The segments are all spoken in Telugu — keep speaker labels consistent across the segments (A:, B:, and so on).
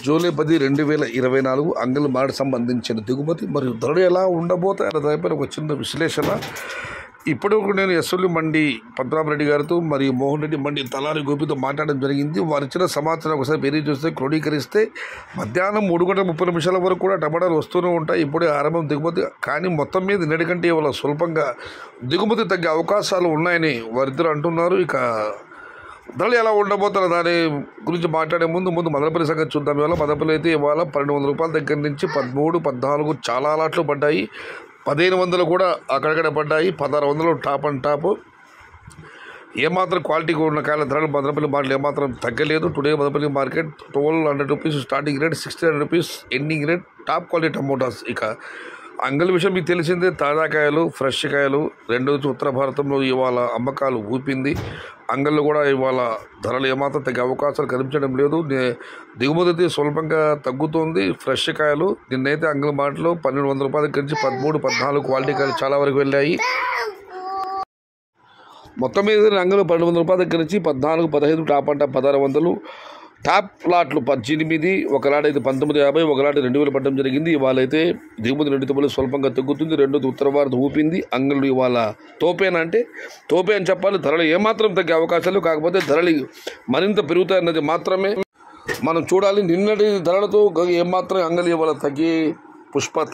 A: జూలై 10, 2024 అంగల్ మార్ట్ సంబంధించిన దిగుమతి మరియు ధరలు ఎలా ఉండబోతాయన్న దానిపైన ఒక చిన్న విశ్లేషణ. ఇప్పుడు నేను ఎస్ఎల్యూ మండి పద్మనాభరెడ్డి గారితో మరియు మోహన్ రెడ్డి మండి తలారి గోపితో మాట్లాడడం జరిగింది. వారు ఇచ్చిన సమాచారం ఒకసారి బేరీ చూస్తే క్రోడీకరిస్తే మధ్యాహ్నం 3:30 వరకు కూడా టమాటాలు వస్తూనే ఉంటాయి. ఇప్పుడే ఆరంభం దిగుమతి, కానీ మొత్తం మీద నిన్నటికంటే ఇవాళ స్వల్పంగా దిగుమతి తగ్గే అవకాశాలు ఉన్నాయని వారిద్దరు అంటున్నారు. ఇక ధరలు ఎలా ఉండబోతున్న దాని గురించి మాట్లాడే ముందు మదనపల్లి సంగతి చూద్దాం. ఇవాళ మదనపల్లి అయితే ఇవాళ 1200 రూపాయల దగ్గర నుంచి 13, 14 చాలా లాట్లు పడ్డాయి. 1500 కూడా అక్కడక్కడ పడ్డాయి. 1600 టాప్ అండ్ టాప్. ఏమాత్రం క్వాలిటీగా ఉన్న కాయల ధరలు మదనపల్లి మార్కెట్ ఏమాత్రం తగ్గలేదు. Today Madanapalle market 1200 rupees starting rate, 1600 rupees ending rate. Top quality tomatoes. ఇక అంగల్ విషయం మీకు తెలిసిందే, తాజా కాయలు, ఫ్రెష్ కాయలు రెండు ఉత్తర భారతంలో ఇవాళ అమ్మకాలు ఊపింది. అంగళ్ళు కూడా ఇవాళ ధరలు ఏమాత్రం తగ్గే అవకాశాలు కనిపించడం లేదు. దిగుమతి స్వల్పంగా తగ్గుతోంది. ఫ్రెష్ కాయలు నిన్నైతే అంగల్ మార్ట్లో 1200 రూపాయల దగ్గర నుంచి 13, 14 క్వాలిటీ కాయలు చాలా వరకు వెళ్ళాయి. మొత్తం మీద అంగలు 1200 రూపాయల దగ్గర నుంచి 14, 15 టాప్ అంట 1600. టాప్ లాట్లు 18, ఒక లాట్ అయితే 1950, ఒక లాట్ 2000 పడడం జరిగింది. ఇవాళ అయితే దిగుమతి 2 స్వల్పంగా తగ్గుతుంది. రెండోది ఉత్తర భారత ఊపింది. అంగళ్ళు ఇవాళ తోపేనా అంటే తోపే అని చెప్పాలి. ధరలు ఏమాత్రం తగ్గే అవకాశాలు, కాకపోతే ధరలు మరింత పెరుగుతాయన్నది మాత్రమే మనం చూడాలి. నిన్నటి ధరలతో ఏమాత్రం అంగళ్ళు ఇవాళ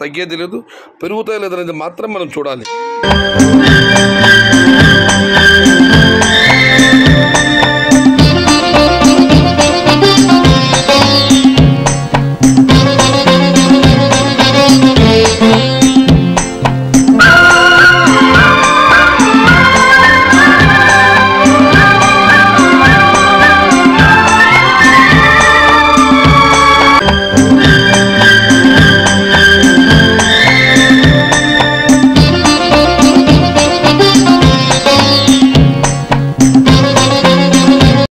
A: తగ్గేది లేదు. పెరుగుతాయి లేదనేది మాత్రం మనం చూడాలి.